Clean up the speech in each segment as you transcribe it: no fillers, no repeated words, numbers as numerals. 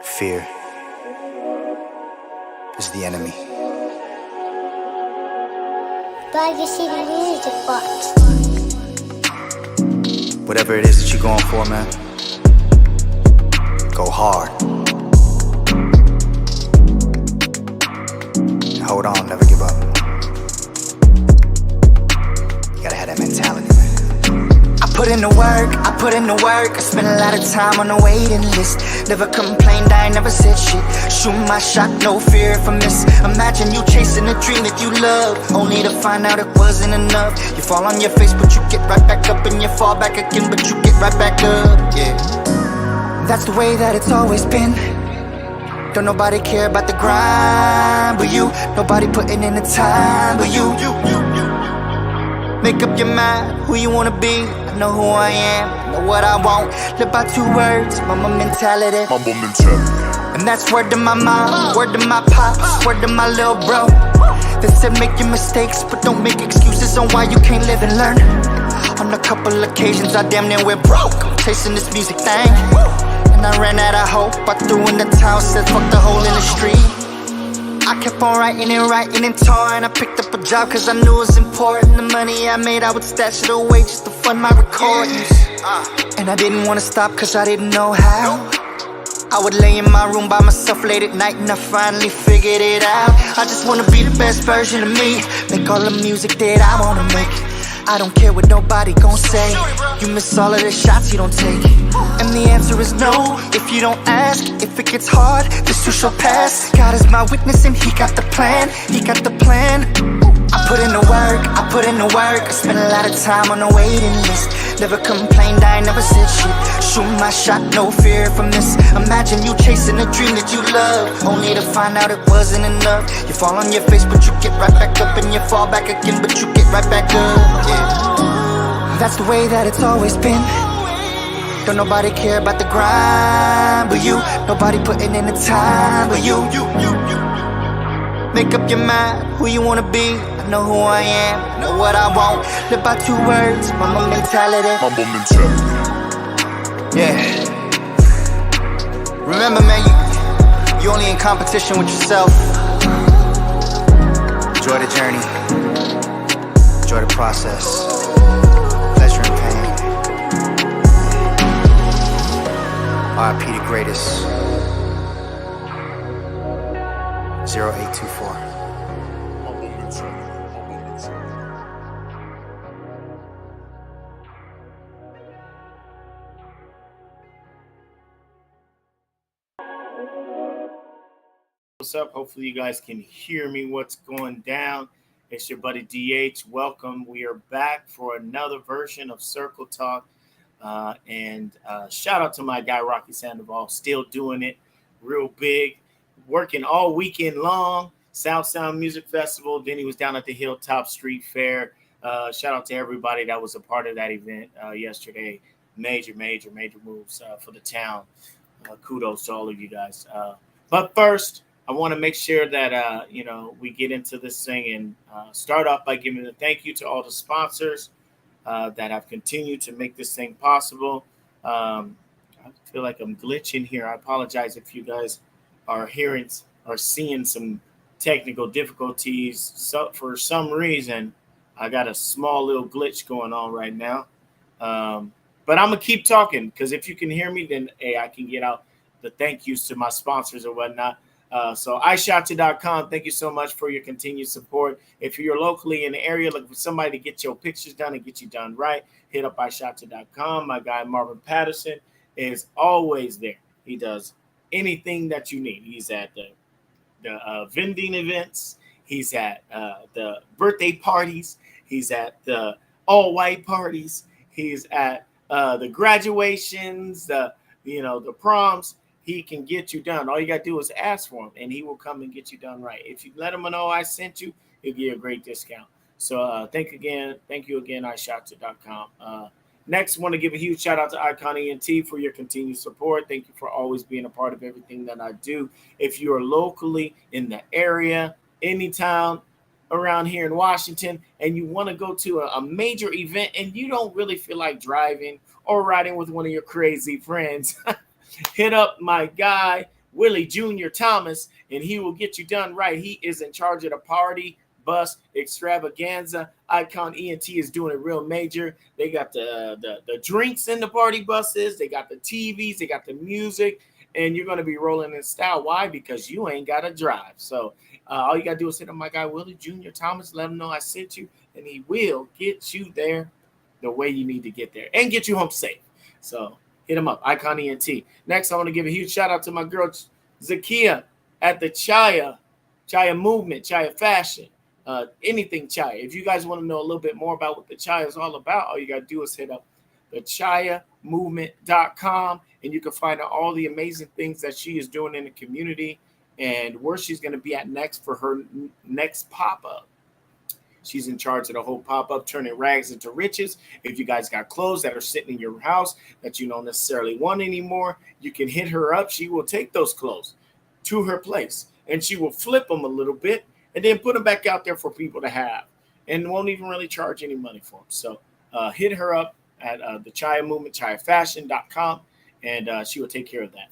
Fear is the enemy. Baddie City Music Box. Whatever it is that you're going for, man, go hard. And hold on, never give up. You gotta have that mentality, man. I put in the work, I spent a lot of time on the waiting list. Never complained, I ain't never said shit. Shoot my shot, no fear if I miss. Imagine you chasing a dream that you love, only to find out it wasn't enough. You fall on your face, but you get right back up. And you fall back again, but you get right back up, yeah. That's the way that it's always been. Don't nobody care about the grind but you. Nobody putting in the time but you. Make up your mind who you wanna be. I know who I am, I know what I want. Live by 2 words, mama mentality. And that's word to my mom, word to my pops, word to my little bro. They said make your mistakes, but don't make excuses on why you can't live and learn. On a couple occasions I damn near went broke. I'm chasing this music thing, and I ran out of hope. I threw in the towel, said fuck the hole in the street. I kept on writing and touring. I picked up a job cause I knew it was important. The money I made, I would stash it away just to fund my recordings. And I didn't wanna stop cause I didn't know how. I would lay in my room by myself late at night and I finally figured it out. I just wanna be the best version of me, make all the music that I wanna make. I don't care what nobody gon' say. You miss all of the shots you don't take. And the answer is no, if you don't ask. If it gets hard, this too shall pass. God is my witness and he got the plan. He got the plan. I put in the work, I spent a lot of time on the waiting list. Never complained, I ain't never said shit. Shoot my shot, no fear if I miss. Imagine you chasing a dream that you love, only to find out it wasn't enough. You fall on your face, but you get right back up. And you fall back again, but you get right back up, yeah. That's the way that it's always been. Don't nobody care about the grind but you. Nobody putting in the time but you. Make up your mind who you wanna be. I know who I am, I know what I want. Live by 2 words, mama mentality. Yeah. Remember, man, you only in competition with yourself. Enjoy the journey. Enjoy the process. Pleasure and pain. R.I.P. the greatest. 0824. What's up? Hopefully you guys can hear me. What's going down? It's your buddy DH. Welcome. We are back for another version of Circle Talk. And shout out to my guy Rocky Sandoval, still doing it real big, working all weekend long. South Sound Music Festival. Then he was down at the Hilltop Street Fair. Shout out to everybody that was a part of that event yesterday. Major moves for the town. Kudos to all of you guys. But first, I want to make sure that, we get into this thing and start off by giving a thank you to all the sponsors that have continued to make this thing possible. I feel like I'm glitching here. I apologize if you guys are seeing some technical difficulties. So for some reason, I got a small little glitch going on right now. But I'm going to keep talking because if you can hear me, then I can get out the thank yous to my sponsors or whatnot. So iShotTo.com, thank you so much for your continued support. If you're locally in the area looking for somebody to get your pictures done and get you done right, hit up iShotTo.com. My guy Marvin Patterson is always there. He does anything that you need. He's at the vending events. He's at the birthday parties. He's at the all-white parties. He's at the graduations, the proms. He can get you done. All you got to do is ask for him, and he will come and get you done right. If you let him know I sent you, he'll give you a great discount. So thank you again, iShotTo.com. Next, I want to give a huge shout out to Icon ENT for your continued support. Thank you for always being a part of everything that I do. If you are locally in the area, any town, around here in Washington and you want to go to a major event and you don't really feel like driving or riding with one of your crazy friends, hit up my guy, Willie Jr. Thomas, and he will get you done right. He is in charge of the party bus extravaganza. Icon ENT is doing it real major. They got the drinks in the party buses. They got the TVs. They got the music. And you're going to be rolling in style. Why? Because you ain't got to drive. So all you got to do is hit up my guy, Willie Jr. Thomas. Let him know I sent you. And he will get you there the way you need to get there and get you home safe. So hit him up, Icon ENT. Next, I want to give a huge shout out to my girl, Zakia, at the Chaya movement, Chaya fashion, anything Chaya. If you guys want to know a little bit more about what the Chaya is all about, all you got to do is hit up the chayamovement.com and you can find out all the amazing things that she is doing in the community and where she's going to be at next for her next pop-up. She's in charge of the whole pop-up, turning rags into riches. If you guys got clothes that are sitting in your house that you don't necessarily want anymore, you can hit her up. She will take those clothes to her place, and she will flip them a little bit and then put them back out there for people to have and won't even really charge any money for them. So hit her up at the Chaya Movement, chayafashion.com, and she will take care of that.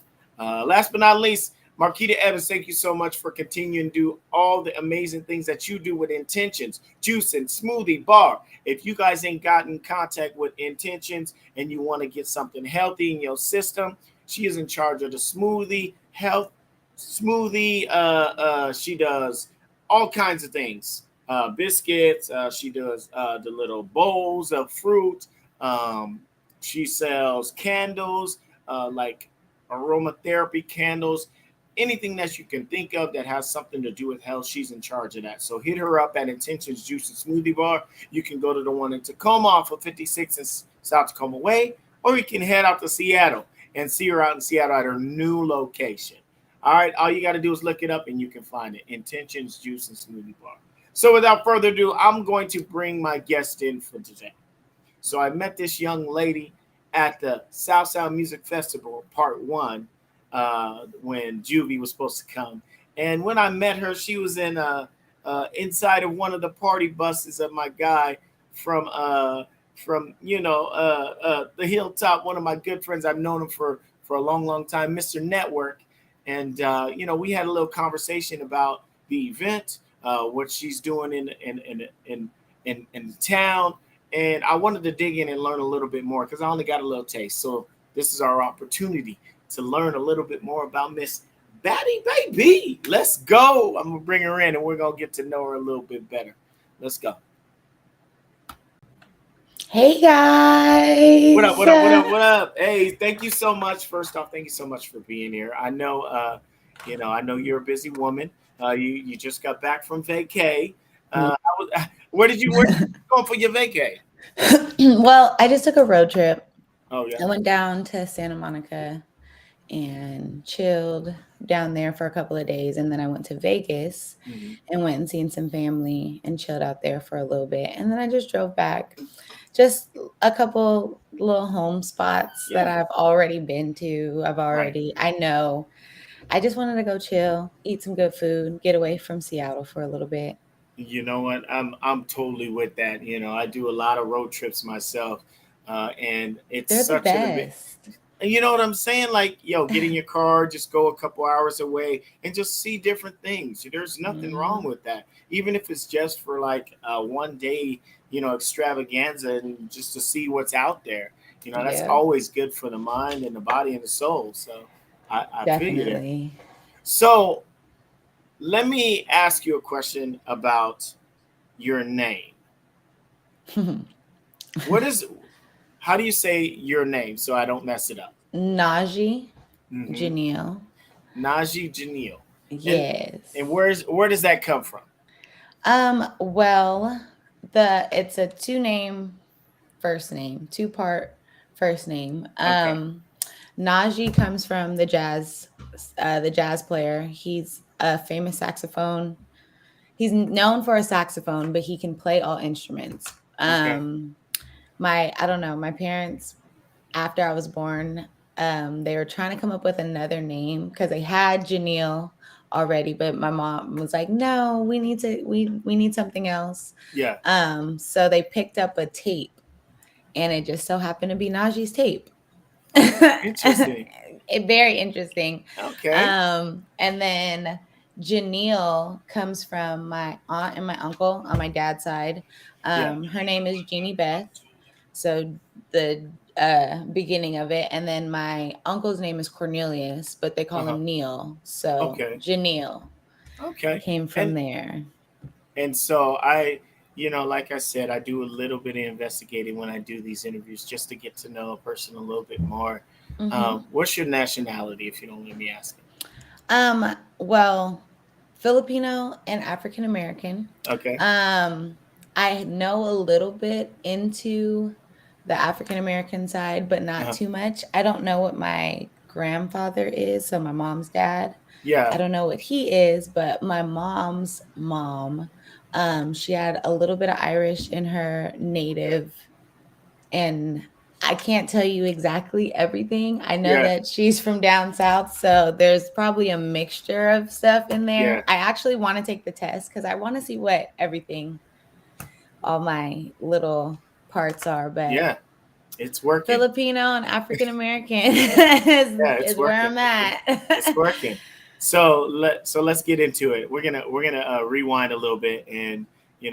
Last but not least, Marquita Evans, thank you so much for continuing to do all the amazing things that you do with Intentions, Juicing, Smoothie Bar. If you guys ain't gotten in contact with Intentions and you want to get something healthy in your system, she is in charge of the smoothie, health smoothie. She does all kinds of things. Biscuits. She does the little bowls of fruit. She sells candles, like aromatherapy candles. Anything that you can think of that has something to do with health, she's in charge of that. So hit her up at Intentions Juice and Smoothie Bar. You can go to the one in Tacoma off of 56 in South Tacoma Way, or you can head out to Seattle and see her out in Seattle at her new location. All right, all you got to do is look it up and you can find it, Intentions Juice and Smoothie Bar. So without further ado, I'm going to bring my guest in for today. So I met this young lady at the South Sound Music Festival, Part 1, when Juvie was supposed to come. And when I met her, she was in inside of one of the party buses of my guy from the Hilltop, one of my good friends. I've known him for a long time, Mr. Network. And we had a little conversation about the event, what she's doing in town. And I wanted to dig in and learn a little bit more because I only got a little taste. So this is our opportunity to learn a little bit more about Miss Baddie Babyee. Let's go. I'm going to bring her in and we're going to get to know her a little bit better. Let's go. Hey guys. What up? Hey, thank you so much. First off, thank you so much for being here. I know, I know you're a busy woman. You just got back from vacay. Where did you go for your vacay? Well, I just took a road trip. Oh yeah. I went down to Santa Monica and chilled down there for a couple of days, and then I went to Vegas and went and seen some family and chilled out there for a little bit, and then I just drove back. Just a couple little home spots that I've already been to. I know. I just wanted to go chill, eat some good food, get away from Seattle for a little bit. You know what? I'm totally with that. I do a lot of road trips myself, and it's They're the best. You know what I'm saying? Like, get in your car, just go a couple hours away and just see different things. There's nothing wrong with that. Even if it's just for like one day, extravaganza and just to see what's out there. That's always good for the mind and the body and the soul. So I feel you there. So let me ask you a question about your name. How do you say your name so I don't mess it up? Najee Jeneil. Najee Jeneil. Yes. And where does that come from? Well, it's a two-part first name. Najee comes from the jazz player. He's a famous saxophone. He's known for a saxophone, but he can play all instruments. My parents, after I was born, they were trying to come up with another name because they had Jeneil, already, but my mom was like, no, we need something else. Yeah. So they picked up a tape, and it just so happened to be Najee's tape. Interesting. Very interesting. Okay. And then Jeneil comes from my aunt and my uncle on my dad's side. Yeah. Her name is Jeannie Beth. So the beginning of it. And then my uncle's name is Cornelius, but they call Uh-huh. him Neil. So Okay. Jeneil Okay. came from there. And so like I said, I do a little bit of investigating when I do these interviews just to get to know a person a little bit more. Mm-hmm. What's your nationality, if you don't let me ask it? Well, Filipino and African American. Okay. I know a little bit into the African American side, but not Uh-huh. too much. I don't know what my grandfather is, so my mom's dad. I Yeah. don't know what he is, but my mom's mom, she had a little bit of Irish in her native, and I can't tell you exactly everything. I know Yeah. that she's from down south, so there's probably a mixture of stuff in Yeah. there. I actually want to take the test because I want to see what all my little parts are, but Yeah. It's working. Filipino and African American Yeah, it's is where working. I'm It's at. working. So let's get into it. We're gonna rewind a little bit, and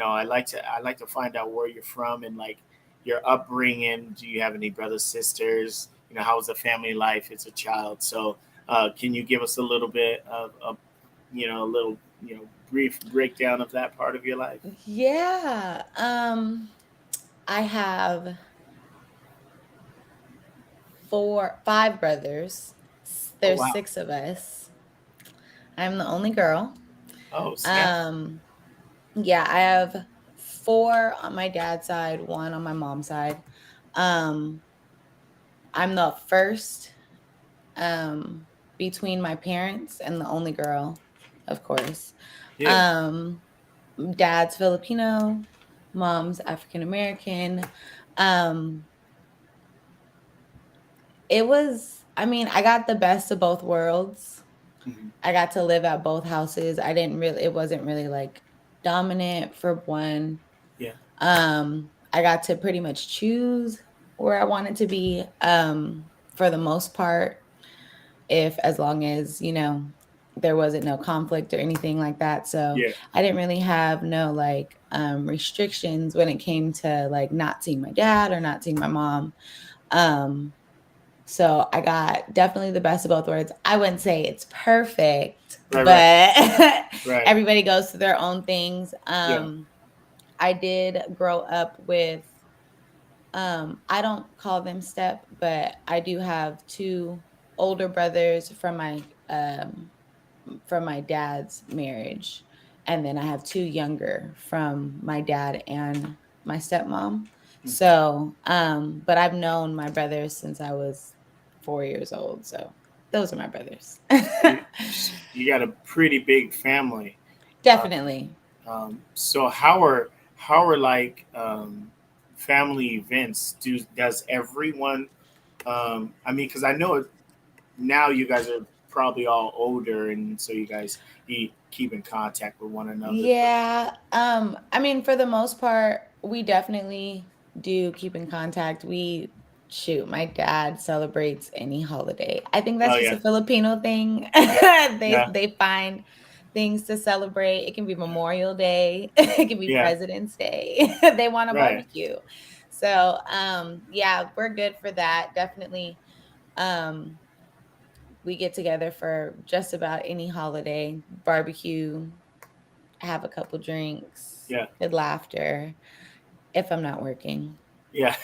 I like to find out where you're from and like your upbringing. Do you have any brothers, sisters? How was the family life as a child? So can you give us a little bit of a little brief breakdown of that part of your life? Yeah. I have five brothers. Oh There's wow. six of us. I'm the only girl. Oh snap. Um, yeah, I have four on my dad's side, one on my mom's side. Um, I'm the first between my parents and the only girl, of course. Yeah. Um, Dad's Filipino, mom's African American. Um, I mean, I got the best of both worlds. Mhm. I got to live at both houses. It wasn't really like dominant for one. Yeah. I got to pretty much choose where I wanted to be for the most part, if as long as, there wasn't no conflict or anything like that. So Yeah. I didn't really have no like restrictions when it came to like not seeing my dad or not seeing my mom. Um, so I got definitely the best of both worlds. I wouldn't say it's perfect, Right. Right. but Right. everybody goes through their own things. Yeah. I did grow up with I don't call them step, but I do have two older brothers from my dad's marriage, and then I have two younger from my dad and my stepmom. Mhm. So, but I've known my brothers since I was 4 years old. So those are my brothers. You, you got a pretty big family. Uh, Definitely. so how are like family events? Does everyone? I mean, because I know now you guys are probably all older, and so you keep in contact with one another. But Yeah. I mean, for the most part, we definitely do keep in contact. My dad celebrates any holiday. I think oh that's just yeah, a Filipino thing. yeah, yeah, They find things to celebrate. It can be Memorial Day, it can be yeah. President's Day. They want a Right. barbecue. So, yeah, we're good for that. Definitely. Um, we get together for just about any holiday, barbecue, have a couple drinks, Yeah, good laughter if I'm not working. yeah.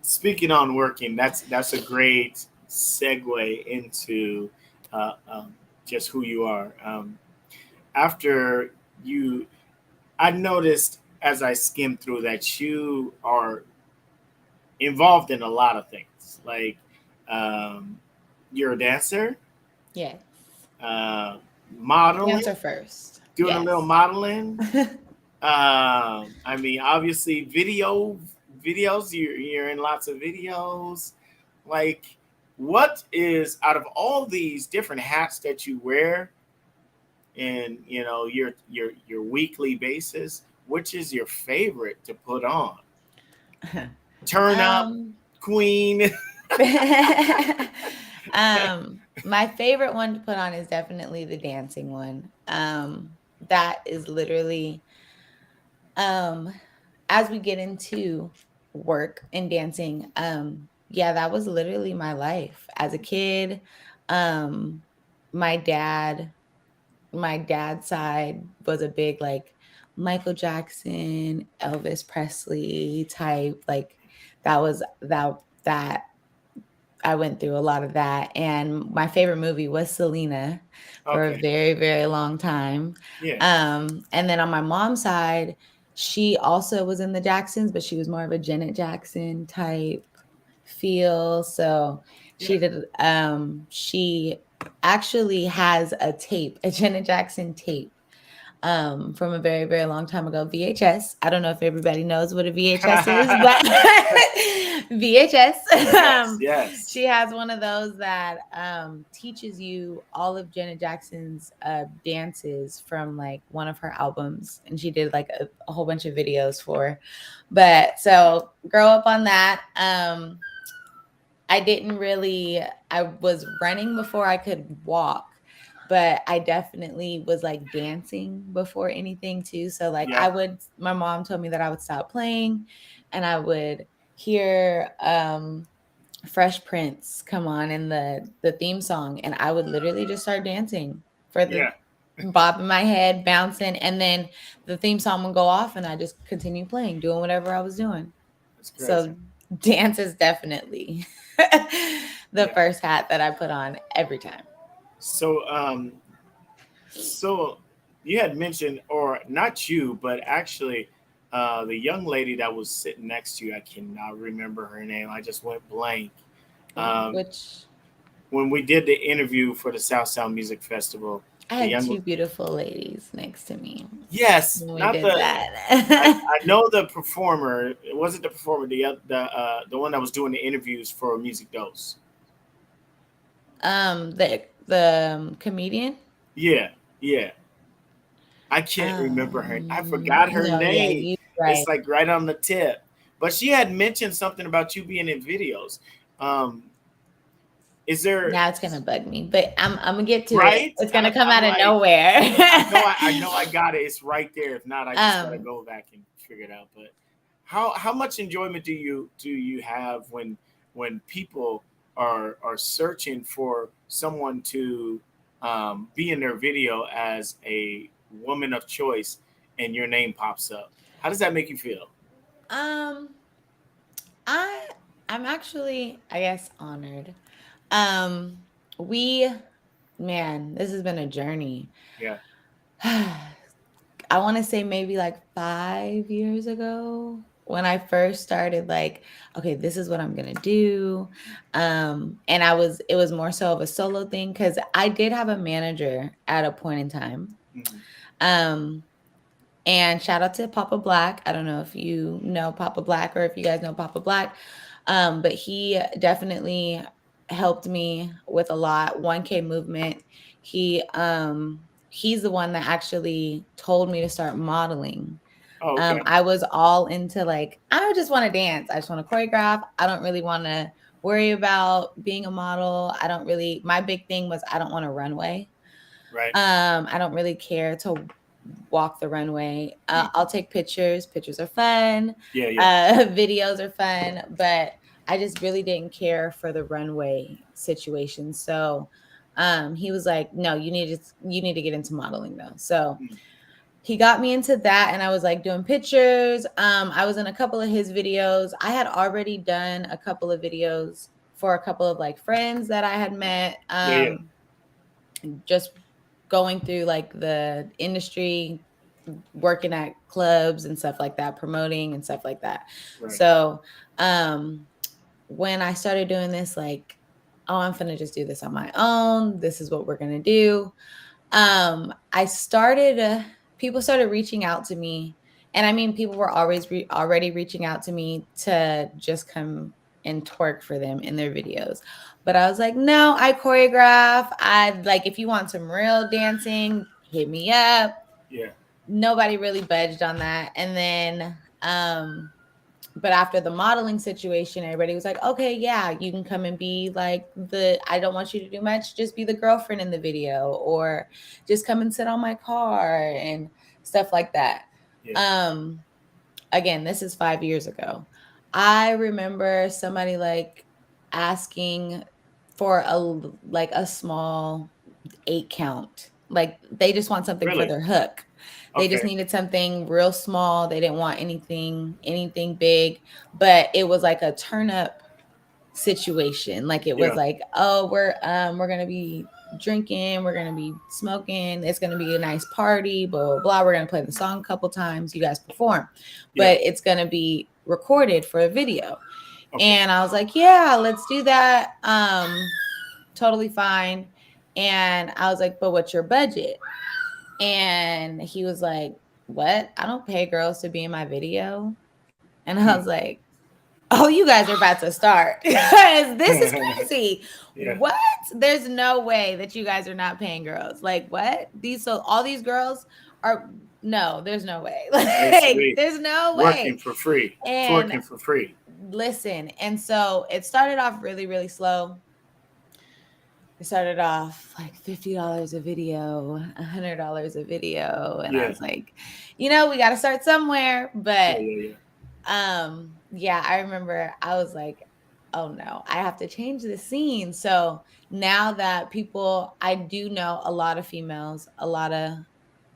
Speaking on working, that's a great segue into uh, um, just who you are. After you, I noticed as I skimmed through that you are involved in a lot of things. Like um, you're a dancer, Yes. uh, modeling, Dancer first. doing a little Yes. modeling. I mean, obviously, videos. You're in lots of videos. Like, what is, out of all these different hats that you wear in, you know, your weekly basis, which is your favorite to put on? Turn up, Um, queen. my favorite one to put on is definitely the dancing one. That is literally, um, as we get into work and dancing, yeah, that was literally my life as a kid. Um, my dad, my dad's side was a big like Michael Jackson, Elvis Presley type. Like that I went through a lot of that. And my favorite movie was Selena for a Okay. very, very long time. Yeah. And then on my mom's side, she also was in the Jacksons, but she was more of a Janet Jackson type feel. So Yeah. she actually has a Janet Jackson tape from a very, very long time ago. VHS. I don't know if everybody knows what a VHS is, but VHS. Yes. Yes. She has one of those that teaches you all of Janet Jackson's dances from like one of her albums. And she did like a whole bunch of videos for. But so grow up on that. I was running before I could walk, but I definitely was like dancing before anything too. So like Yeah. my mom told me that I would stop playing and I would hear Fresh Prince come on in the theme song and I would literally just start dancing for the Yeah. bobbing my head, bouncing, and then the theme song would go off and I just continue playing, doing whatever I was doing. That's crazy. So dance is definitely the Yeah. first hat that I put on every time. So, so you had mentioned, or not you, but actually, the young lady that was sitting next to you. I cannot remember her name. I just went blank. Um, Which when we did the interview for the South Sound Music Festival, I the had young, two beautiful ladies next to me yes, when we not did the. that. I know the performer. It wasn't the performer. The one that was doing the interviews for Music Dose. The comedian. Yeah, yeah. I can't remember her. I forgot her No, yeah, name. you It's right. like right on the tip. But she had mentioned something about you being in videos. Um, is there, Now it's gonna bug me, but I'm gonna get to it. right? It's gonna come I'm out of like, nowhere. I know I got it. It's right there. If not, I just gotta um, go back and figure it out. But how much enjoyment do you have when people are searching for someone to be in their video as a woman of choice and your name pops up? How does that make you feel? um, I I'm actually, I guess, honored. Um, we Man, this has been a journey. Yeah. I want to say maybe like 5 years ago when I first started, like, okay, this is what I'm gonna do. And it was more so of a solo thing because I did have a manager at a point in time. Mhm. Um, and shout out to Papa Black. I don't know if you know Papa Black or if you guys know Papa Black. But he definitely helped me with a lot. 1K movement. He's the one that actually told me to start modeling. Oh, okay. I was all into like, I just want to dance. I just want to choreograph. I don't really want to worry about being a model. My big thing was I don't want to runway. Right. I don't really care to walk the runway. Mhm. I'll take pictures. Pictures are fun. Yeah, yeah. Videos are fun, but I just really didn't care for the runway situation. So he was like, "No, you need to get into modeling though." So Mhm. he got me into that, and I was like doing pictures. I was in a couple of his videos. I had already done a couple of videos for a couple of like friends that I had met. Yeah, yeah. Just going through like the industry, working at clubs and stuff like that, promoting and stuff like that. Right. So when I started doing this, like, oh, I'm gonna just do this on my own. This is what we're gonna do. I started People started reaching out to me, and I mean, people were already reaching out to me to just come and twerk for them in their videos. But I was like, no, I choreograph. I like, if you want some real dancing, hit me up. Yeah. Nobody really budged on that. And then, but after the modeling situation, everybody was like, okay, yeah, you can come and be like I don't want you to do much, just be the girlfriend in the video, or just come and sit on my car and stuff like that. Yeah. Again, this is 5 years ago. I remember somebody like asking for a small 8 count. Like they just want something for Really? their hook. They just Okay. needed something real small. They didn't want anything big, but it was like a turn up situation. Like it was Yeah. like, oh, we're gonna be drinking, we're gonna be smoking, it's gonna be a nice party, blah blah blah. We're gonna play the song a couple times, you guys perform, Yeah. but it's gonna be recorded for a video. Okay. And I was like, yeah, let's do that. Totally fine. And I was like, but what's your budget? And he was like, what? I don't pay girls to be in my video. And I was like, oh, you guys are about to start. This is crazy. Yeah. What? There's no way that you guys are not paying girls. Like, what? All these girls are, no, there's no way. Like, there's no way. Working for free. And Twerking for free. listen, and so it started off really, really slow. It started off like $50 a video, $100 a video. And I was like, we got to start somewhere. But yeah, I remember I was like, oh no, I have to change the scene. So now that I do know a lot of females, a lot of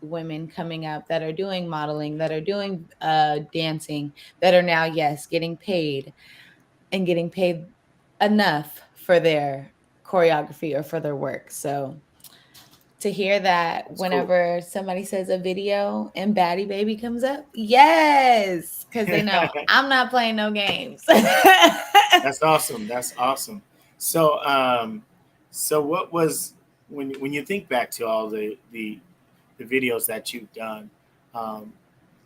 women coming up that are doing modeling, that are doing dancing, that are now, yes, getting paid and getting paid enough for their choreography or for their work. So to hear that, that's whenever cool. Somebody says a video and Baddie Babyee comes up, yes, because they know I'm not playing no games. That's awesome. That's awesome. So, so what was when you think back to all the videos that you've done,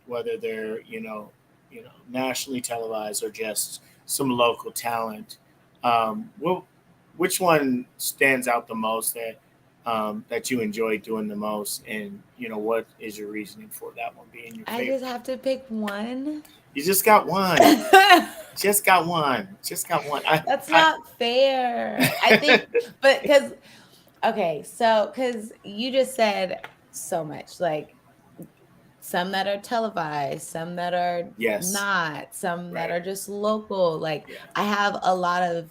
whether they're nationally televised or just some local talent, which one stands out the most that you enjoy doing the most, and what is your reasoning for that one being your favorite? I just have to pick one. You just got one. Just got one. Just got one. That's not fair. I think, but because you just said so much, like some that are televised, some that are not, some that are just local. Like I have a lot of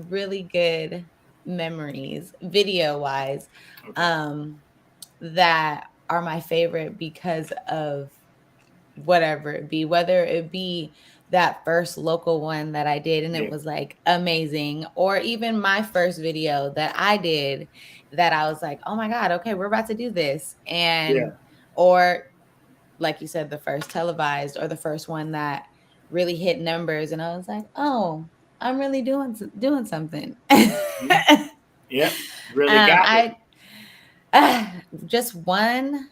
really good memories video wise that are my favorite because of whatever it be, whether it be that first local one that I did and it was like amazing, or even my first video that I did that I was like, oh my God, okay, we're about to do this. And or like you said, the first televised or the first one that really hit numbers and I was like, oh, I'm really doing something. Yeah, really got it. Just one.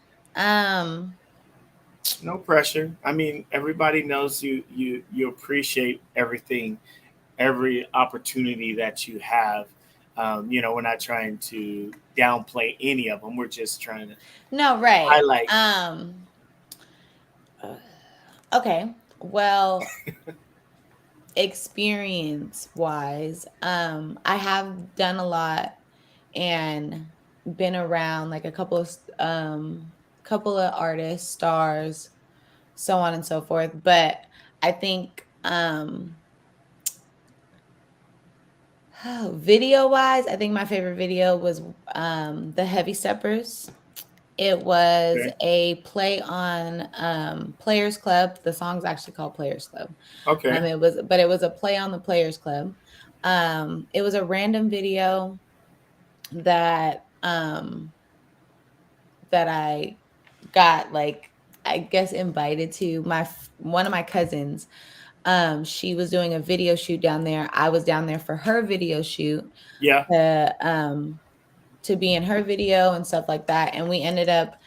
No pressure. I mean, everybody knows you appreciate everything, every opportunity that you have. We're not trying to downplay any of them. We're just trying to highlight. Okay. Well, experience wise, I have done a lot and been around like a couple of artists, stars, so on and so forth. But I think video wise, I think my favorite video was the Heavy Steppers. It was a play on Players Club. The song's actually called Players Club. Okay. It was a play on the Players Club. It was a random video that that I got, like, I guess invited to. One of my cousins, she was doing a video shoot down there. I was down there for her video shoot. To be in her video and stuff like that. And we ended up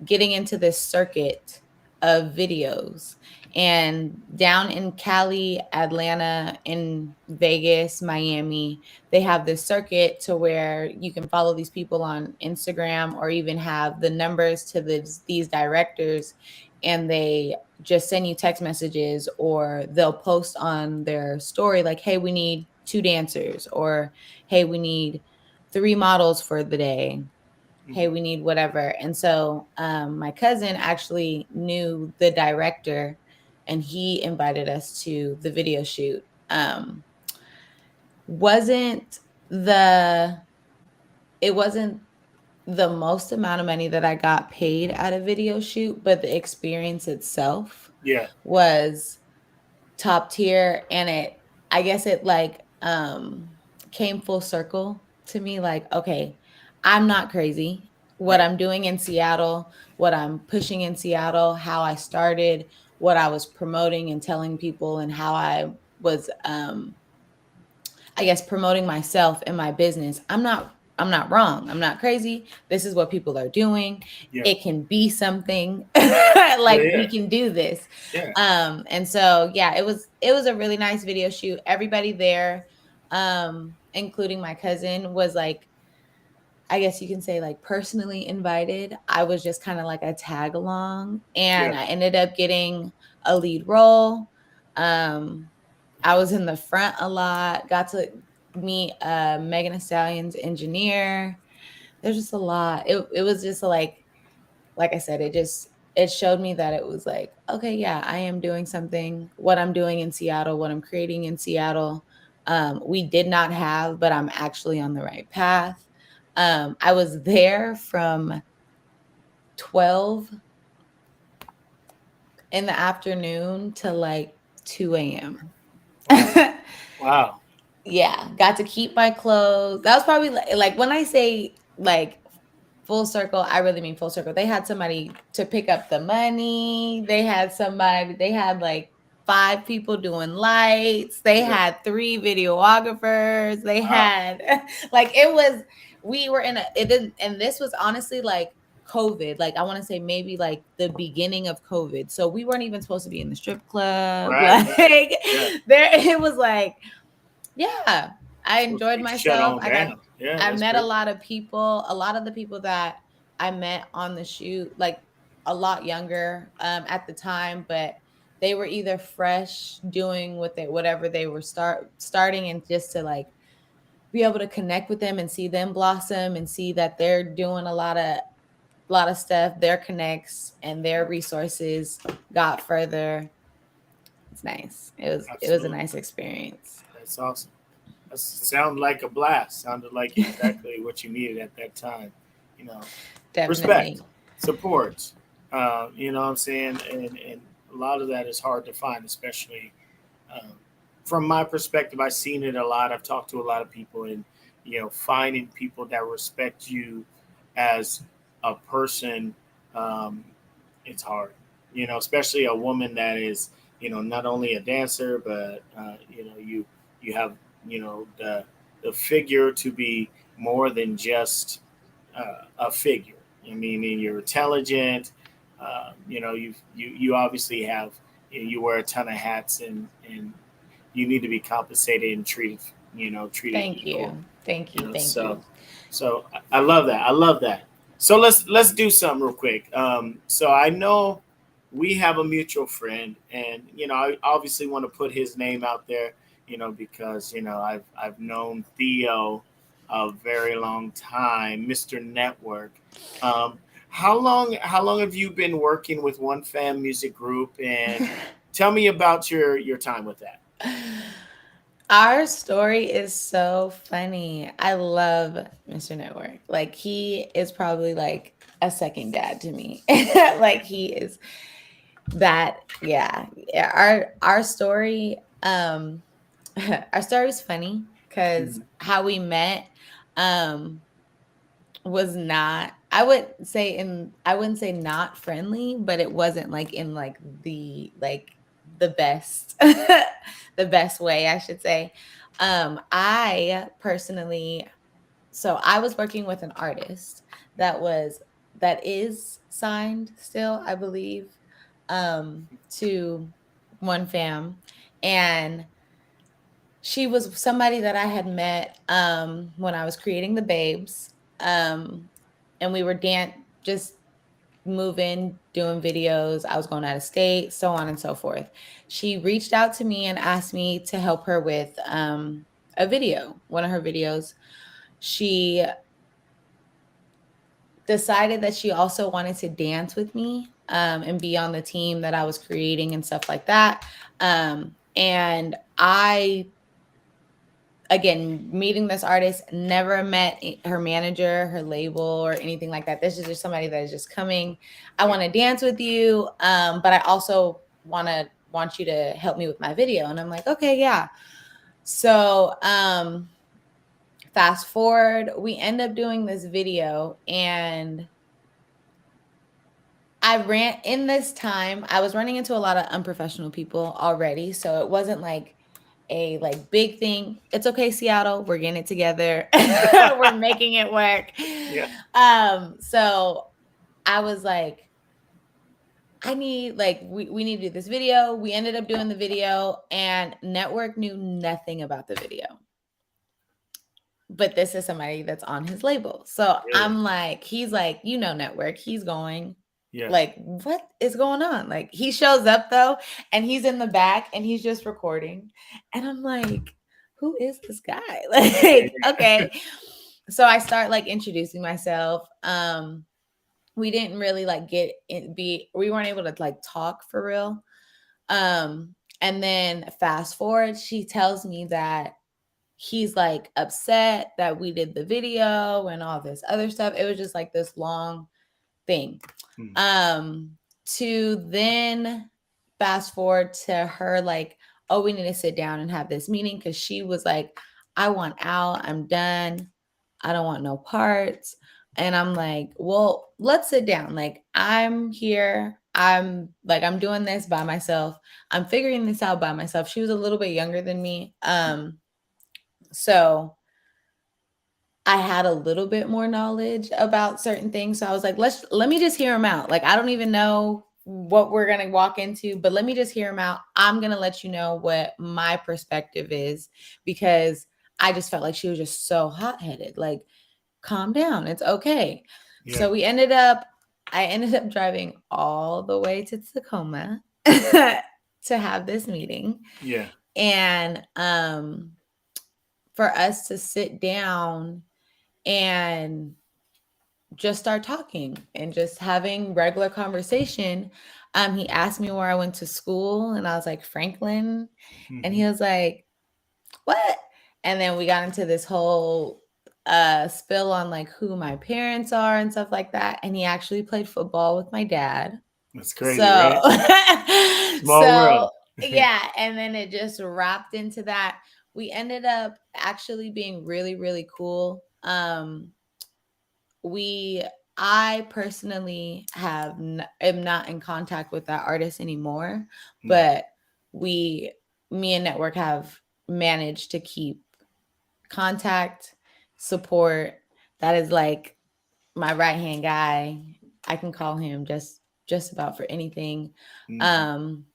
getting into this circuit of videos. And down in Cali, Atlanta, in Vegas, Miami, they have this circuit to where you can follow these people on Instagram or even have the numbers to these directors, and they just send you text messages, or they'll post on their story like, hey, we need 2 dancers, or hey, we need 3 models for the day. Hey, we need whatever. And so my cousin actually knew the director, and he invited us to the video shoot. Wasn't the it wasn't the most amount of money that I got paid at a video shoot, but the experience itself Yeah. was top tier. And I guess it like came full circle to me, like, okay, I'm not crazy. What Right. I'm doing in Seattle, what I'm pushing in Seattle, how I started, what I was promoting and telling people, and how I was I guess promoting myself and my business. I'm not wrong. I'm not crazy. This is what people are doing. Yeah. It can be something. Yeah. Like, we Yeah. can do this. Yeah. And so yeah, it was a really nice video shoot. Everybody there, including my cousin, was like, I guess you can say, like, personally invited. I was just kind of like a tag along, and Yeah. I ended up getting a lead role. Um, I was in the front a lot, got to meet Megan Thee Stallion's engineer. There's just a lot. It was just like I said, it showed me that it was like, okay, yeah, I am doing something. What I'm doing in Seattle, what I'm creating in Seattle, we did not have, but I'm actually on the right path. I was there from 12 in the afternoon to like 2 a.m. Wow. Wow. Yeah, got to keep my clothes. That was probably like when I say like full circle, I really mean full circle. They had somebody to pick up the money. They had like 5 people doing lights. They Yeah. had 3 videographers. They Wow. had like it was we were in a it didn't and this was honestly like COVID. Like, I want to say maybe like the beginning of COVID. So we weren't even supposed to be in the strip club. Right. Like Right. Yeah. there it was like, yeah, I Supposed to enjoyed be shut myself. on down. Yeah. I That's met a great. lot of people. A lot of the people that I met on the shoot, like a lot younger at the time, but they were either fresh doing whatever they were starting, and just to like be able to connect with them and see them blossom and see that they're doing a lot of stuff. Their connects and their resources got further. It's nice. It was a Absolutely. nice experience. That's awesome. That sounded like a blast. Sounded like exactly what you needed at that time. You know, respect, Definitely. support. You know what I'm saying? And a lot of that is hard to find, especially um, from my perspective. I've seen it a lot. I've talked to a lot of people, and finding people that respect you as a person, um, it's hard. Especially a woman that is, not only a dancer, but you have, the figure to be more than just a figure. I mean, and you're intelligent. You obviously have, you wear a ton of hats, and you need to be compensated and treated Thank equal. you. Thank you. Thank So you. I love that. I love that. So let's do something real quick. So I know we have a mutual friend, and I obviously want to put his name out there, because I've known Theo a very long time, Mr. Network. Um, how long have you been working with One Fam Music Group, and tell me about your time with that. Our story is so funny. I love Mr. Network. Like, he is probably like a second dad to me. Like, he is that, yeah. Yeah, our story, our story is funny because Mhm. how we met um was not, I wouldn't say not friendly, but it wasn't like in like the best the best way, I should say. I personally, so I was working with an artist that is signed still, I believe, to ONE FAMM, and she was somebody that I had met when I was creating the babes, and we were just moving, doing videos. I was going out of state, so on and so forth. She reached out to me and asked me to help her with a video, one of her videos. She decided that she also wanted to dance with me and be on the team that I was creating and stuff like that. And I, again, meeting this artist, never met her manager, her label, or anything like that. This is just somebody that is just coming. I want to dance with you, but I also want you to help me with my video. And I'm like, okay, yeah. So fast forward, we end up doing this video, and I was running into a lot of unprofessional people already. So it wasn't like a big thing. It's okay, Seattle. We're getting it together. We're making it work. Yeah. So I was like, we need to do this video. We ended up doing the video, and Network knew nothing about the video. But this is somebody that's on his label. So Really? I'm like, he's like, Network. He's going. Yeah. Like, what is going on? Like, he shows up though, and he's in the back, and he's just recording. And I'm like, who is this guy? Like, okay. So I start introducing myself. We didn't really we weren't able to talk for real. And then fast forward, she tells me that he's upset that we did the video and all this other stuff. It was just this long thing. To then fast forward to her oh, we need to sit down and have this meeting, because she was like, I want out. I'm done. I don't want no parts. And I'm like, well, let's sit down. I'm here. I'm doing this by myself. I'm figuring this out by myself. She was a little bit younger than me. So I had a little bit more knowledge about certain things. So I was like, let me just hear him out. I don't even know what we're going to walk into, but let me just hear him out. I'm going to let you know what my perspective is, because I just felt like she was just so hot-headed. Calm down. It's okay. Yeah. So I ended up driving all the way to Tacoma to have this meeting. Yeah. And for us to sit down and just start talking and just having regular conversation. He asked me where I went to school, and I was like, Franklin. Mm-hmm. And he was like, what? And then we got into this whole spill on who my parents are and stuff like that. And he actually played football with my dad. That's crazy, right? Small world. Yeah. And then it just wrapped into that. We ended up actually being really, really cool. I personally am not in contact with that artist anymore, but me and Network have managed to keep contact, support. That is my right-hand guy. I can call him just about for anything. And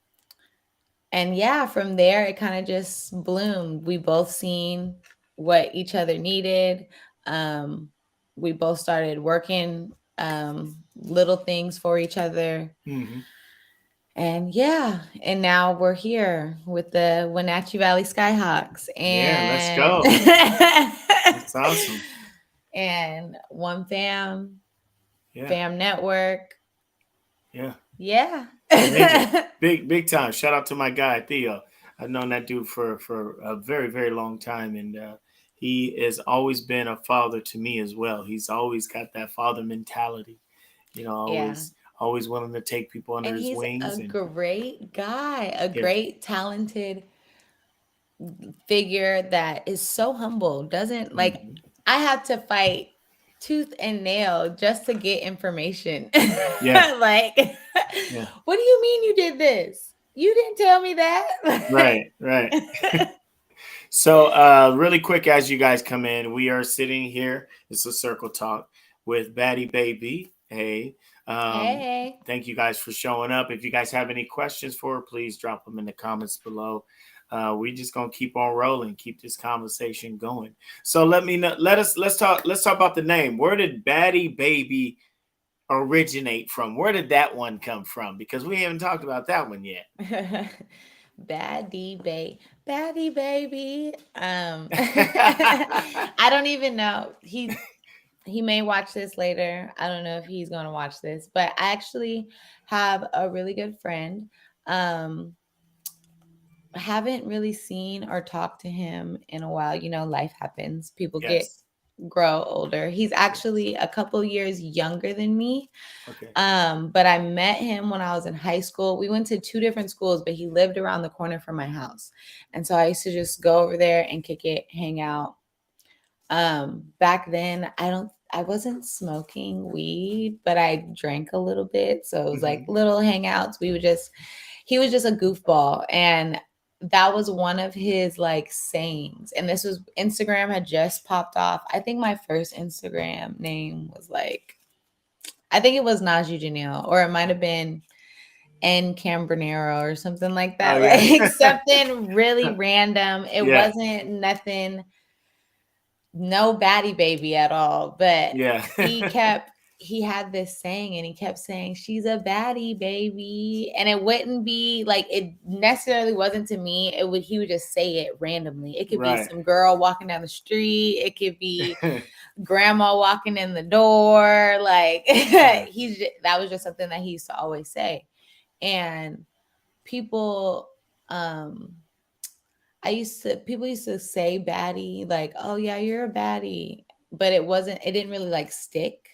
yeah, from there, it kind of just bloomed. We both seen what each other needed. We both started working little things for each other. Mm-hmm. And yeah, and now we're here with the Wenatchee Valley Skyhawks. And yeah, let's go. That's awesome. And ONE FAMM, Fam Network. Yeah. Yeah. Big time. Shout out to my guy, Theo. I've known that dude for a very, very long time. And he has always been a father to me as well. He's always got that father mentality, always willing to take people under his wings. He's a great guy, great, talented figure that is so humble. Doesn't I had to fight tooth and nail just to get information. Yeah. What do you mean you did this? You didn't tell me that. Right. So really quick, as you guys come in, we are sitting here. It's a circle talk with Baddie Babyee, Hey. Thank you guys for showing up. If you guys have any questions for her, please drop them in the comments below. We just gonna keep on rolling, keep this conversation going. So let me know. Let's talk about the name. Where did Baddie Babyee originate from? Where did that one come from? Because we haven't talked about that one yet. Baddie Baby. I don't even know. He may watch this later. I don't know if he's going to watch this, but I actually have a really good friend. Haven't really seen or talked to him in a while. You know, life happens. People Yes. grow older. He's actually a couple years younger than me. Okay. But I met him when I was in high school. We went to two different schools, but he lived around the corner from my house. And so I used to just go over there and kick it, hang out. Back then I wasn't smoking weed, but I drank a little bit. So it was like little hangouts. He was just a goofball. And that was one of his like sayings. And this was Instagram had just popped off. I think my first Instagram name was like, I think it was Najee Jeneil, or it might have been N Cambronero or something like that. Oh, yeah. Like something really random. It wasn't nothing, no Baddie Baby at all. But Yeah. he had this saying and he kept saying, she's a baddie baby. And it wouldn't be like, it necessarily wasn't to me. He would just say it randomly. It could be Right. some girl walking down the street. It could be grandma walking in the door. Like that was just something that he used to always say. And people, people used to say baddie, like, oh yeah, you're a baddie. But it didn't really like stick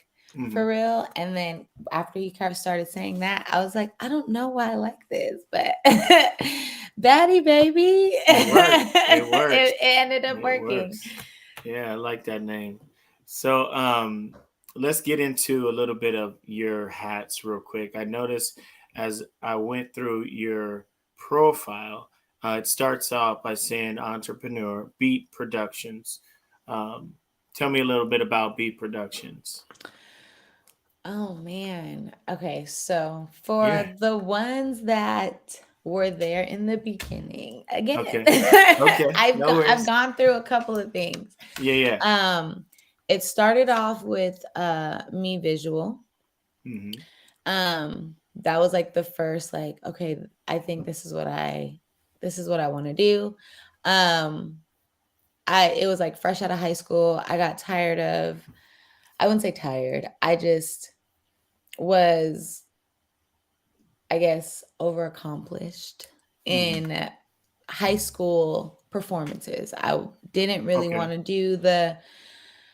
for real. And then after he kind of started saying that, I was like, I don't know why I like this, but Baddie Baby. It works. It ended up working. Works. Yeah, I like that name. So let's get into a little bit of your hats real quick. I noticed as I went through your profile, it starts off by saying entrepreneur, Beat Productions. Tell me a little bit about Beat Productions. Oh man. Okay, so for the ones that were there in the beginning, again, Okay. I've gone through a couple of things. Yeah. It started off with me visual. That was like the first, like, okay, I think this is what I want to do. It was like fresh out of high school. I got tired of, I wouldn't say tired. I just was, I guess, overaccomplished in high school performances. I didn't really want to do the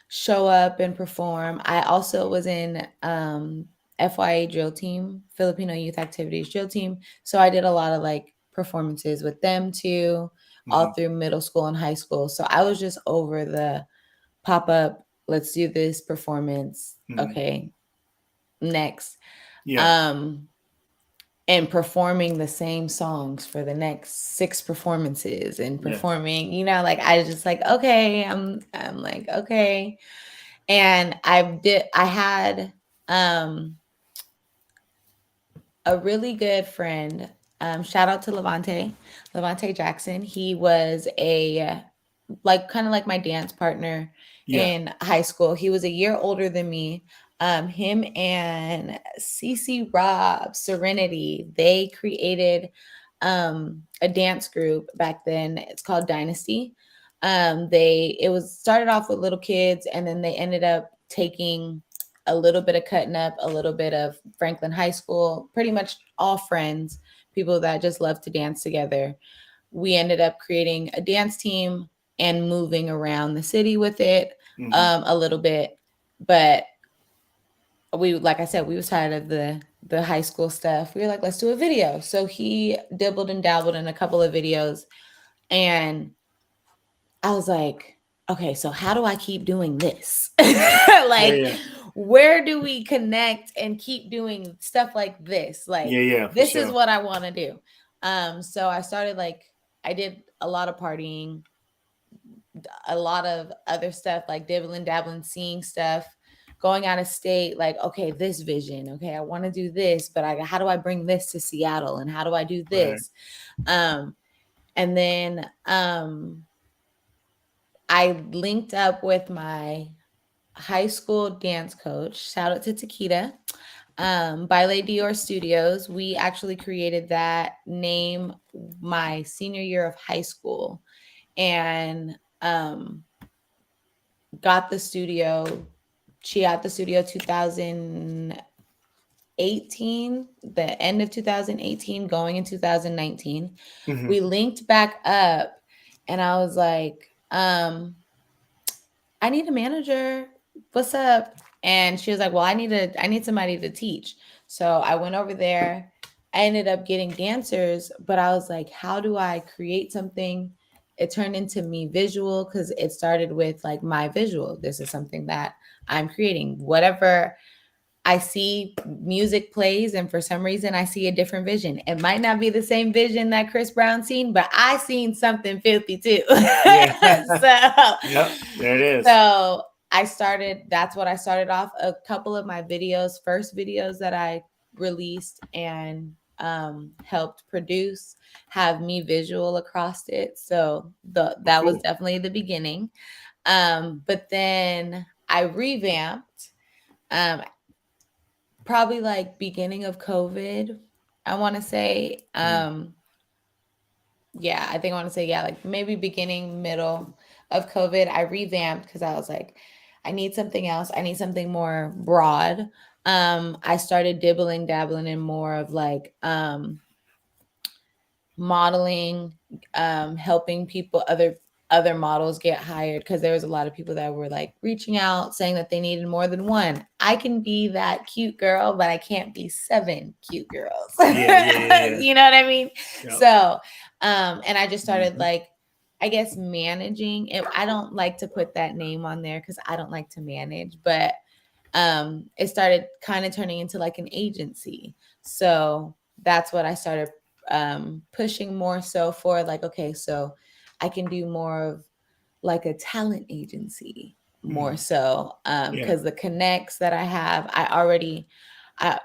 show up and perform. I also was in FYA drill team, Filipino Youth Activities drill team. So I did a lot of like performances with them too, all through middle school and high school. So I was just over the pop up, let's do this performance. Okay, next. And performing the same songs for the next 6 performances and performing, you know, like I just like, okay, I'm like, okay. And I had a really good friend. Shout out to Levante Jackson. He was kind of like my dance partner in high school. He was a year older than me. Him and CC Rob, Serenity, they created a dance group back then. It's called Dynasty. It started off with little kids, and then they ended up taking a little bit of Cutting Up, a little bit of Franklin High School, pretty much all friends, people that just love to dance together. We ended up creating a dance team and moving around the city with it a little bit. But like I said, we was tired of the high school stuff. We were like, let's do a video. So he dibbled and dabbled in a couple of videos. And I was like, okay, so how do I keep doing this? Where do we connect and keep doing stuff like this? Like, this is what I want to do. So I started I did a lot of partying, a lot of other stuff, like dibbling, dabbling, seeing stuff, going out of state, like, okay, this vision, okay, I want to do this, but how do I bring this to Seattle, and how do I do this? And then I linked up with my high school dance coach. Shout out to Takita. Baile Dior Studios. We actually created that name my senior year of high school, and got the studio. She got the studio 2018, the end of 2018, going in 2019. We linked back up, and I was like, I need a manager. What's up? And she was like, well, I need somebody to teach. So I went over there. I ended up getting dancers, but I was like, how do I create something? It turned into me visual, because it started with like my visual. This is something that I'm creating. Whatever I see, music plays, and for some reason I see a different vision. It might not be the same vision that Chris Brown seen, but I seen something filthy too. Yeah. Yep, there it is. So that's what I started off. A couple of my first videos that I released and helped produce, have me visual across it. So that was definitely the beginning. But then I revamped, probably like beginning of COVID, I want to say. Yeah, I think I want to say, like maybe beginning, middle of COVID, I revamped, because I was like, I need something else. I need something more broad. I started dabbling in more of like modeling, helping people, other models get hired, because there was a lot of people that were like reaching out saying that they needed more than one. I can be that cute girl, but I can't be 7 cute girls. Yeah. You know what I mean? Yep. So and I just started like, I guess, managing it. I don't like to put that name on there because I don't like to manage, but it started kind of turning into like an agency. So that's what I started pushing more so for, like, okay, so I can do more of like a talent agency more so, because the connects that I have, I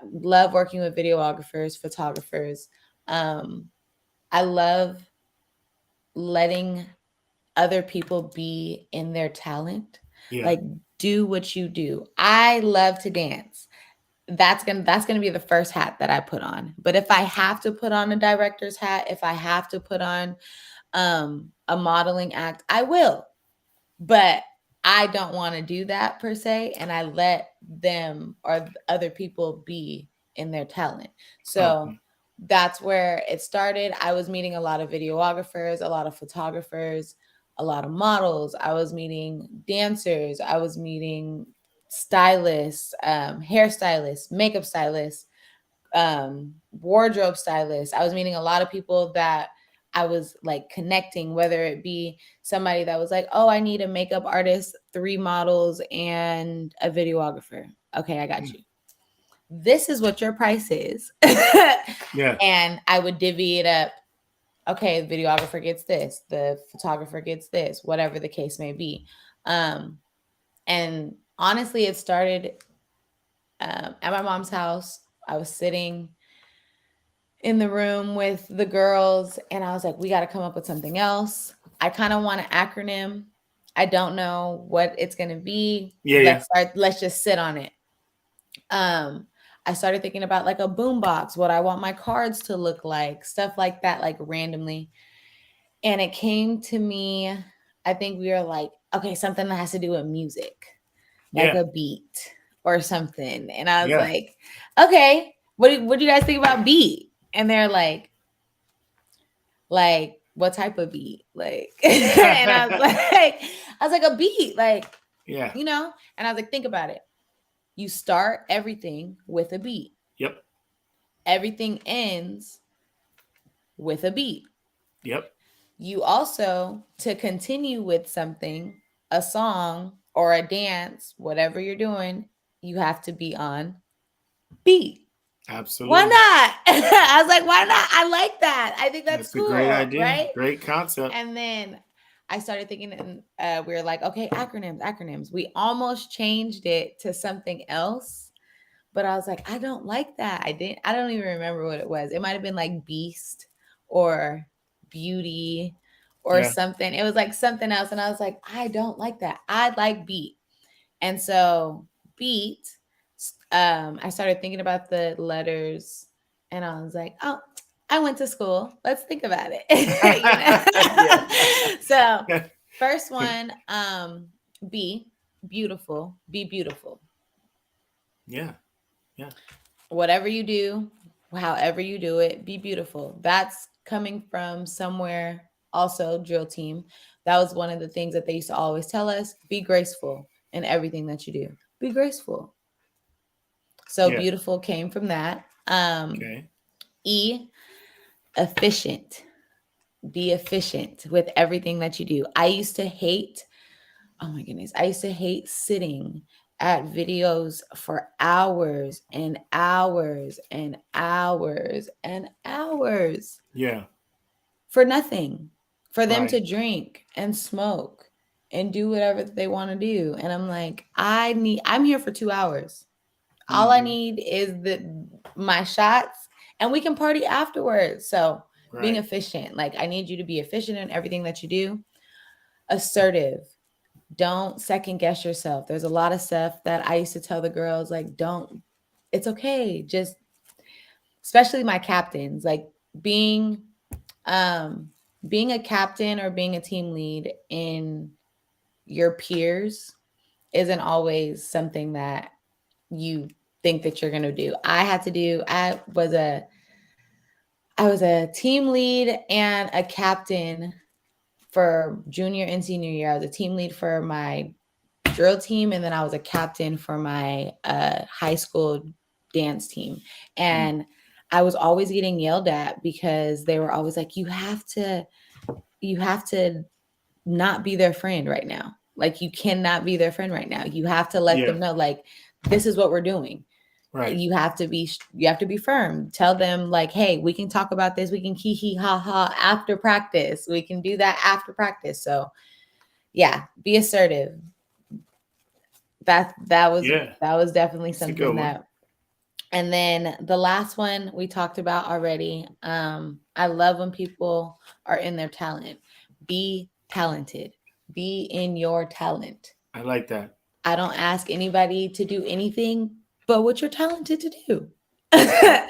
love working with videographers, photographers. I love letting other people be in their talent. Like, do what you do. I love to dance. That's gonna be the first hat that I put on. But if I have to put on a director's hat, if I have to put on a modeling act, I will. But I don't want to do that per se, and I let them or other people be in their talent. So that's where it started. I was meeting a lot of videographers, a lot of photographers, a lot of models. I was meeting dancers. I was meeting stylists, hairstylists, makeup stylists, wardrobe stylists. I was meeting a lot of people that I was like connecting, whether it be somebody that was like, oh, I need a makeup artist, 3 models, and a videographer. Okay, I got you. This is what your price is. And I would divvy it up. Okay, the videographer gets this, the photographer gets this, whatever the case may be. And honestly, it started at my mom's house. I was sitting in the room with the girls, and I was like, we got to come up with something else. I kind of want an acronym. I don't know what it's going to be. Let's just sit on it. I started thinking about like a boombox, what I want my cards to look like, stuff like that, like randomly. And it came to me, I think we were like, okay, something that has to do with music, like a beat or something. And I was like, okay, what do you guys think about beat? And they're like, what type of beat? Like, and I was like, a beat, like, you know? And I was like, think about it. You start everything with a beat. Yep. Everything ends with a beat. Yep. You also, to continue with something, a song or a dance, whatever you're doing, you have to be on beat. Absolutely. Why not? I was like, why not? I like that. I think that's cool. A great idea. Right? Great concept. And then I started thinking, and we were like, okay, acronyms. We almost changed it to something else, but I was like, I don't like that. I don't even remember what it was. It might have been like Beast or Beauty or Yeah. something. It was like something else. And I was like, I don't like that. I like Beat. And so Beat, I started thinking about the letters and I was like, oh, I went to school. Let's think about it. So first one, B, beautiful, be beautiful. Yeah. Yeah. Whatever you do, however you do it, be beautiful. That's coming from somewhere. Also, drill team. That was one of the things that they used to always tell us: be graceful in everything that you do. Be graceful. So Yeah. beautiful came from that. Okay. E, efficient. Be efficient with everything that you do. I used to hate, oh my goodness, I used to hate sitting at videos for hours and hours and hours and hours Yeah. for nothing, for them Right. to drink and smoke and do whatever they want to do. And I'm like, I'm here for 2 hours. All I Mm-hmm. need is my shots and we can party afterwards. So being Right. efficient, like I need you to be efficient in everything that you do. Assertive. Don't second guess yourself. There's a lot of stuff that I used to tell the girls, like, don't, it's okay. Just, especially my captains, like being, um, being a captain or being a team lead in your peers isn't always something that you think that you're going to do. I was a team lead and a captain for junior and senior year. I was a team lead for my drill team, and then I was a captain for my high school dance team. Mm. And I was always getting yelled at because they were always like, you have to not be their friend right now. Like you cannot be their friend right now. You have to let Yeah. them know, like, this is what we're doing. Right. You have to be firm. Tell them like, hey, we can talk about this. We can hee hee ha ha after practice. We can do that after practice. So yeah, be assertive. That Yeah. was definitely It's a good something one. that. And then the last one we talked about already. I love when people are in their talent. Be talented. Be in your talent. I like that. I don't ask anybody to do anything but what you're talented to do. Right.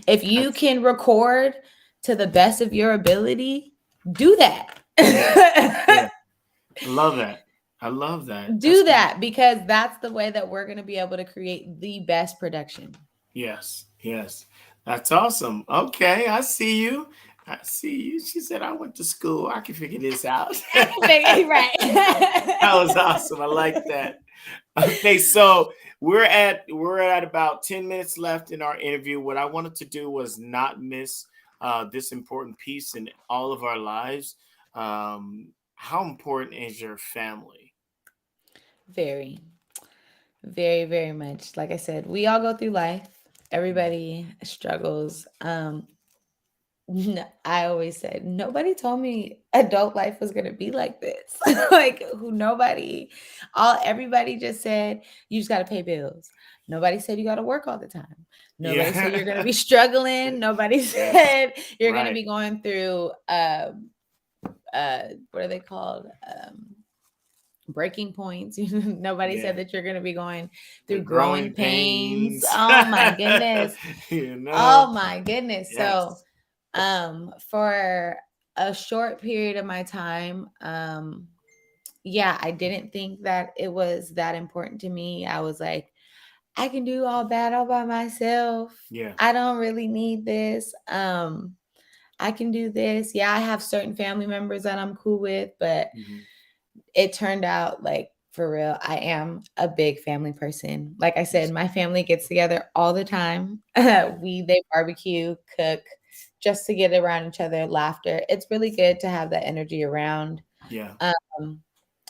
If you That's can record to the best of your ability, do that. yeah. I love that. I love that. Do that, because that's the way that we're going to be able to create the best production. Yes. Yes. That's awesome. Okay. I see you. I see you. She said, I went to school. I can figure this out. Right. That was awesome. I like that. Okay, so we're at about 10 minutes left in our interview. What I wanted to do was not miss this important piece in all of our lives. How important is your family? Very, very, very much. Like I said, we all go through life. Everybody struggles. I always said nobody told me adult life was gonna be like this. Like who nobody, all everybody just said you just gotta pay bills. Nobody said you gotta work all the time. Nobody said you're gonna Yeah. be struggling. Nobody Yes. said you're gonna Right. be going through what are they called? Breaking points. Nobody Yeah. said that you're gonna be going The through growing growing pains. pains. Oh my goodness. You know? Oh my goodness. So Yes. for a short period of my time, yeah, I didn't think that it was that important to me. I was like, I can do all that all by myself. Yeah. I don't really need this. I can do this. Yeah, I have certain family members that I'm cool with, but Mhm. it turned out like for real, I am a big family person. Like I said, my family gets together all the time. They barbecue, cook, just to get around each other, laughter. It's really good to have that energy around, Yeah. um,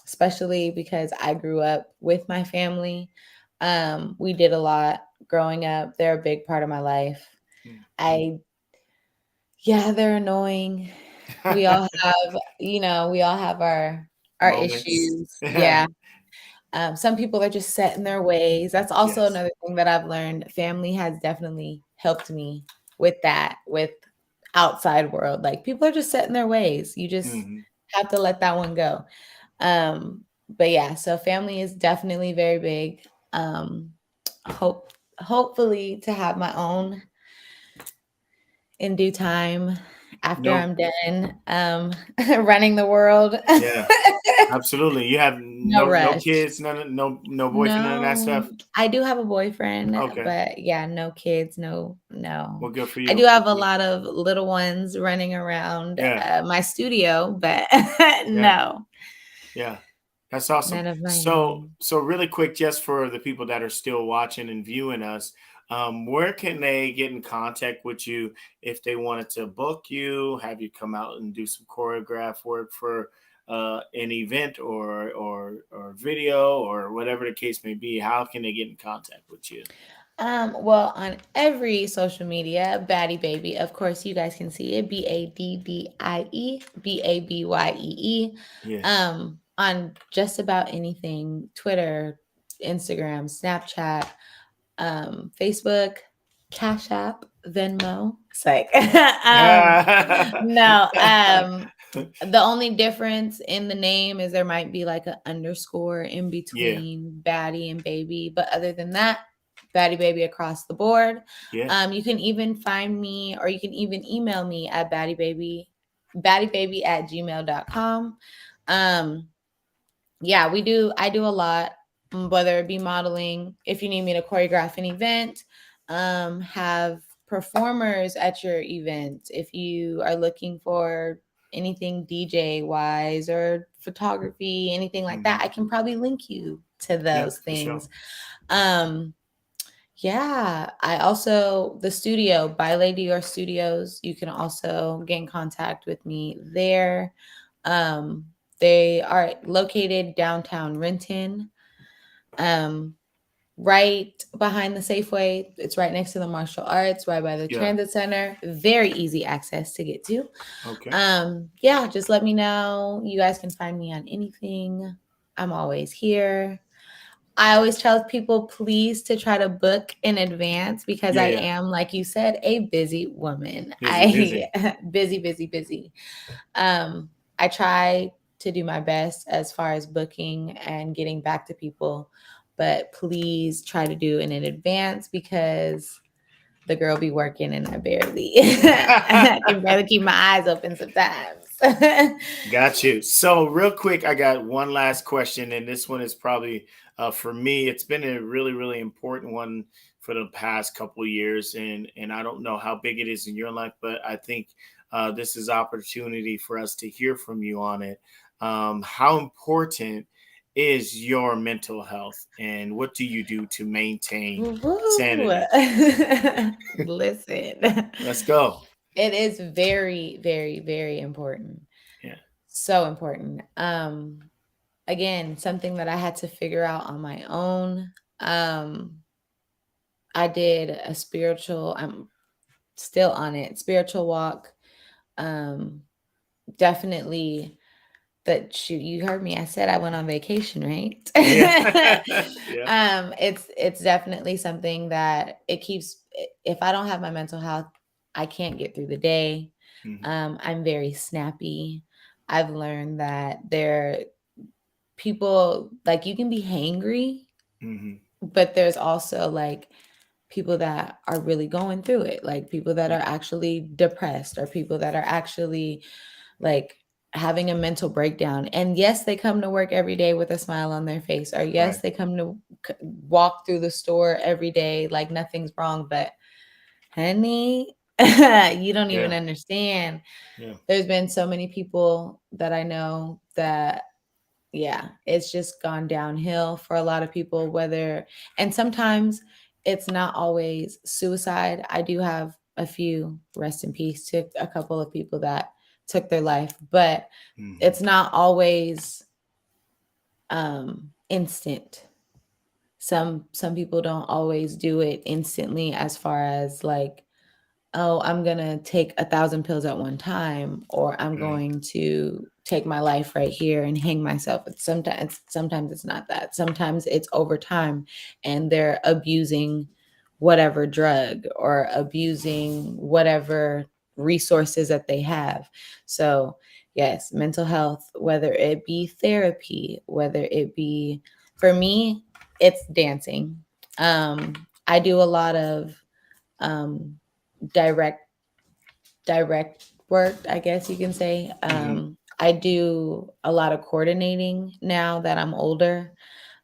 especially because I grew up with my family. We did a lot growing up. They're a big part of my life. Mm. I, yeah, they're annoying. We all have, we all have our Moments. issues. Yeah. Some people are just set in their ways. That's also Yes. another thing that I've learned. Family has definitely helped me with that, with outside world. Like people are just set in their ways. You just Hmm. have to let that one go. But yeah, so family is definitely very big. Um, hopefully to have my own in due time after No. I'm done running the world. Yeah. Absolutely. You have No no rush. kids, no boyfriend, none of that No, stuff. I do have a boyfriend, Okay. but yeah, no kids, no. Well, good for I you. do Good have for a you. lot of little ones running around Yeah. my studio, but Yeah. no, Yeah. That's awesome. none of my So, own. so really quick, just for the people that are still watching and viewing us, where can they get in contact with you if they wanted to book you, have you come out and do some choreograph work for an event or video or whatever the case may be? How can they get in contact with you? Well, on every social media, Baddie Baby, of course, you guys can see it, BADDIE, BABYEE. Yes. On just about anything, Twitter, Instagram, Snapchat, Facebook, Cash App, Venmo. It's like, no, the only difference in the name is there might be like an underscore in Yeah. between Baddie and Baby, but other than that, Baddie Baby across the board. Yeah. You can even find me, or you can even email me at baddiebaby@gmail.com. Um, yeah, I do a lot, whether it be modeling, if you need me to choreograph an event, have performers at your event, if you are looking for anything DJ wise or photography, anything like that, Hmm. I can probably link you to Yeah, those for sure. things. Um, yeah, I also the studio by Lady Dior Studios. You can also get in contact with me there. Um, they are located downtown Renton, um, right behind the Safeway. It's right next to the martial arts, right by the Yeah. transit center. Very easy access to get to. Okay. Yeah, just let me know. You guys can find me on anything. I'm always here. I always tell people please to try to book in advance because Yeah. I Yeah. am, like you said, a busy woman. Busy, I busy. busy, busy, busy. Um, I try to do my best as far as booking and getting back to people, but please try to do it in advance because the girl be working and I barely I can barely keep my eyes open sometimes. Got you. So, real quick, I got one last question, and this one is probably for me. It's been a really, really important one for the past couple of years, and I don't know how big it is in your life, but I think this is opportunity for us to hear from you on it. How important is your mental health, and what do you do to maintain Woo. sanity? Listen, Let's go. it is very, very, very important. Yeah. So important. Again, something that I had to figure out on my own. I did a spiritual, I'm still on it, spiritual walk. Um, definitely that shoot, you heard me. I said I went on vacation, right? Yeah. Yeah. It's definitely something that it keeps if I don't have my mental health, I can't get through the day. Hmm. I'm very snappy. I've learned that there people like you can be hangry, Hmm. but there's also like people that are really going through it, like people that Yeah. are actually depressed or people that are actually like having a mental breakdown. And yes, they come to work every day with a smile on their face, or Right. yes, they come to walk through the store every day like nothing's wrong. But honey, you don't even Yeah. understand. Yeah. There's been so many people that I know that yeah, it's just gone downhill for a lot of people, whether, and sometimes it's not always suicide. I do have a few, rest in peace, to a couple of people that took their life, but Hmm. it's not always instant. Some people don't always do it instantly as far as like oh, I'm gonna take 1,000 pills at one time, or I'm Right. going to take my life right here and hang myself. Sometimes it's not that. Sometimes it's over time, and they're abusing whatever drug or abusing whatever resources that they have. So yes, mental health, whether it be therapy, whether it be, for me, it's dancing. I do a lot of um, direct work, I guess you can say. Hmm. I do a lot of coordinating now that I'm older.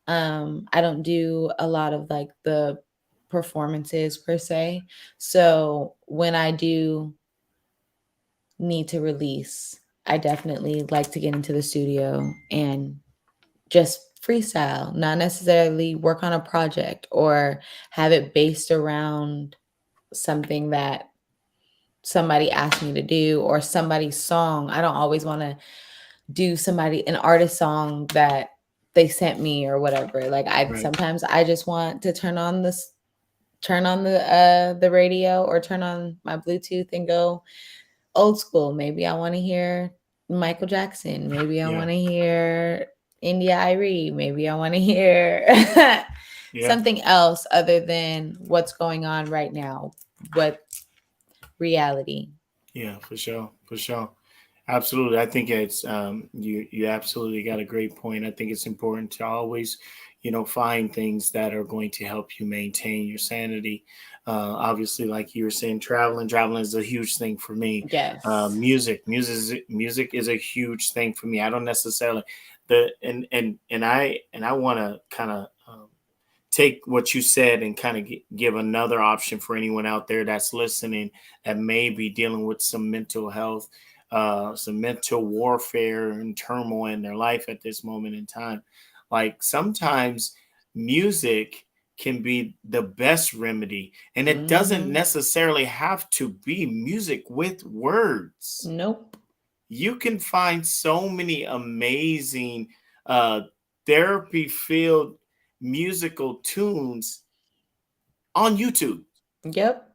I don't do a lot of like the performances per se. So when I do need to release, I definitely like to get into the studio and just freestyle, not necessarily work on a project or have it based around something that somebody asked me to do or somebody's song. I don't always want to do an artist song that they sent me or whatever. Like Right. sometimes I just want to turn on the radio or turn on my Bluetooth and go old school. Maybe I want to hear Michael Jackson. Maybe I Yeah. want to hear India Irie. Maybe I want to hear Yeah. something else other than what's going on right now. What reality? Yeah, for sure. For sure. Absolutely. I think it's you absolutely got a great point. I think it's important to always, find things that are going to help you maintain your sanity. Obviously, like you were saying, traveling is a huge thing for me. Yes. Music is a huge thing for me. I don't necessarily the and I want to kind of take what you said and kind of give another option for anyone out there that's listening that may be dealing with some mental health, some mental warfare and turmoil in their life at this moment in time. Like sometimes music can be the best remedy, and it doesn't Hmm. necessarily have to be music with words. Nope. You can find so many amazing uh, therapy filled musical tunes on YouTube, Yep.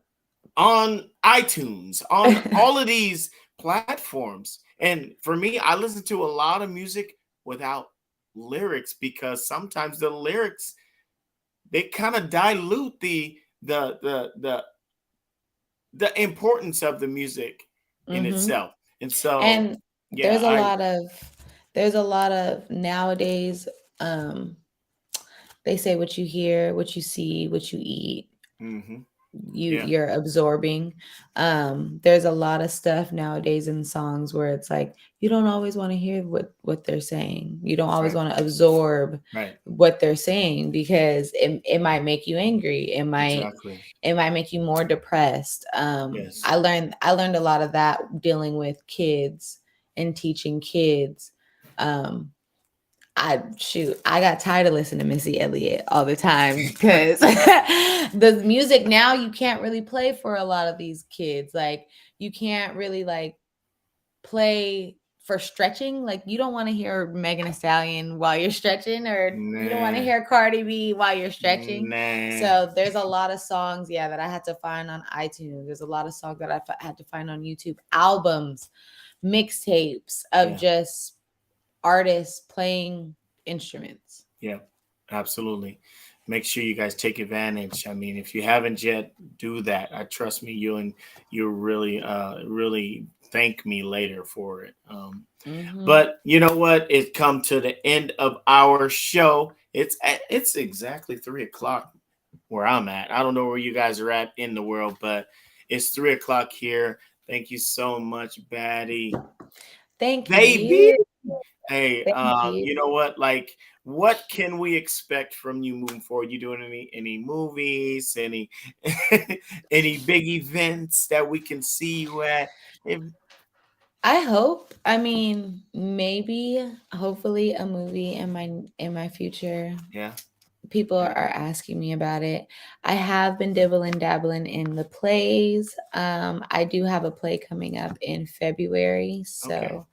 on iTunes, on all of these platforms. And for me, I listen to a lot of music without lyrics because sometimes the lyrics they kind of dilute the the the the importance of the music in Hmm. itself. And so, And yeah, there's a lot of nowadays, um, they say what you hear, what you see, what you eat, hmm yeah, you're absorbing. There's a lot of stuff nowadays in songs where it's like you don't always want to hear what they're saying. You don't always right, want to absorb right, what they're saying because it might make you angry. exactly, It might make you more depressed. yes, I learned a lot of that dealing with kids and teaching kids. um I got tired of listening to Missy Elliott all the time because the music now you can't really play for a lot of these kids. Like you can't really like play for stretching. Like you don't want to hear Megan Thee Stallion while you're stretching, or you don't want to nah, hear Cardi B while you're stretching. nah, So there's a lot of songs, yeah, that I had to find on iTunes. There's a lot of songs that had to find on YouTube, albums, mixtapes of yeah. just artists playing instruments. Yeah, absolutely. Make sure you guys take advantage. I mean, if you haven't yet, do that. I trust me, you'll really really thank me later for it. Hmm. But you know what? It come to the end of our show. It's exactly 3 o'clock where I'm at. I don't know where you guys are at in the world, but it's 3 o'clock here. Thank you so much, Baddie Thank Baby. you. Hey, Thank you. you know what? Like, what can we expect from you moving forward? You doing any movies, any any big events that we can see you at? If, I hope. I mean, maybe, hopefully, a movie in my future. yeah, People yeah, are asking me about it. I have been dibbling dabbling in the plays. I do have a play coming up in February, okay, so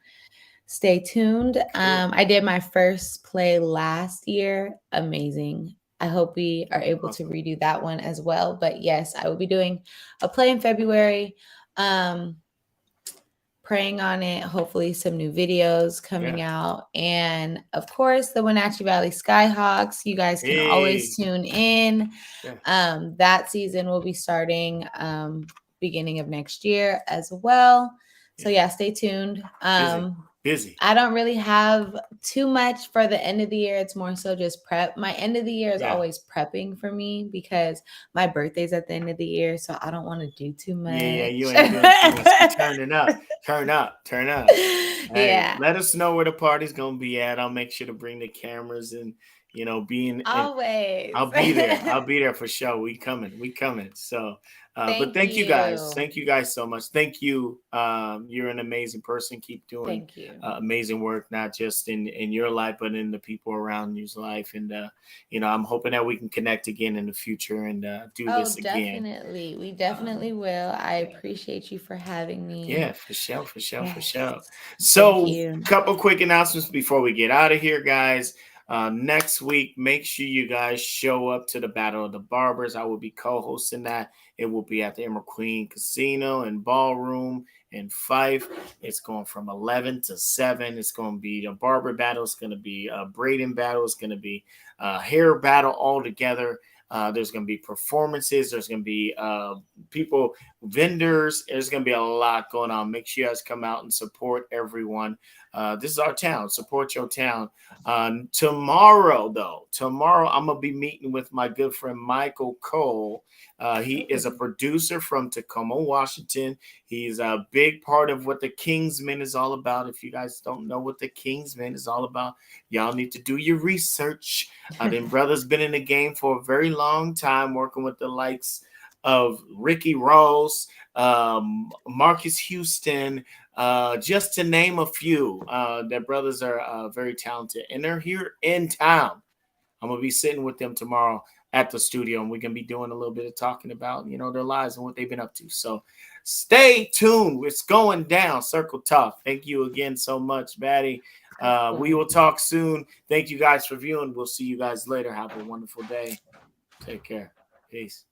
stay tuned. cool. I did my first play last year. Amazing. I hope we are able to redo that one as well. But yes, I will be doing a play in February. Praying on it. Hopefully some new videos coming out. And of course, the Wenatchee Valley Skyhawks. You guys can always tune in. That season will be starting beginning of next year as well. So yeah, stay tuned. Busy. I don't really have too much for the end of the year. It's more so just prep. My end of the year is always prepping for me because my birthday's at the end of the year, so I don't want to do too much. Yeah, you ain't doing too much. You're turning up. Turn up. Hey, let us know where the party's gonna be at. I'll make sure to bring the cameras and always. I'll be there for sure. We coming. So but thank you guys. Thank you guys so much. Thank you. You're an amazing person. Keep doing amazing work, not just in your life, but in the people around you's life. And I'm hoping that we can connect again in the future and do this again. Definitely. We definitely will. I appreciate you for having me. Yeah, for sure. So a couple quick announcements before we get out of here, guys. Next week, make sure you guys show up to the Battle of the Barbers. I will be co-hosting that. It will be at the Emerald Queen Casino and Ballroom in Fife. It's going from 11 to 7. It's going to be a barber battle. It's going to be a braiding battle. It's going to be a hair battle all together. There's going to be performances. There's going to be people, vendors. There's going to be a lot going on. Make sure you guys come out and support everyone. This is our town. Support your town. Tomorrow, I'm going to be meeting with my good friend Michael Cole. He is a producer from Tacoma, Washington. He's a big part of what the Kingsmen is all about. If you guys don't know what the Kingsmen is all about, y'all need to do your research. Them brothers been in the game for a very long time, working with the likes of Ricky Ross, Marcus Houston, just to name a few. Their brothers are very talented, and they're here in town. I'm going to be sitting with them tomorrow at the studio, and we're going to be doing a little bit of talking about, their lives and what they've been up to. So stay tuned. It's going down. Circle Talk. Thank you again so much, Baddie. We will talk soon. Thank you guys for viewing. We'll see you guys later. Have a wonderful day. Take care. Peace.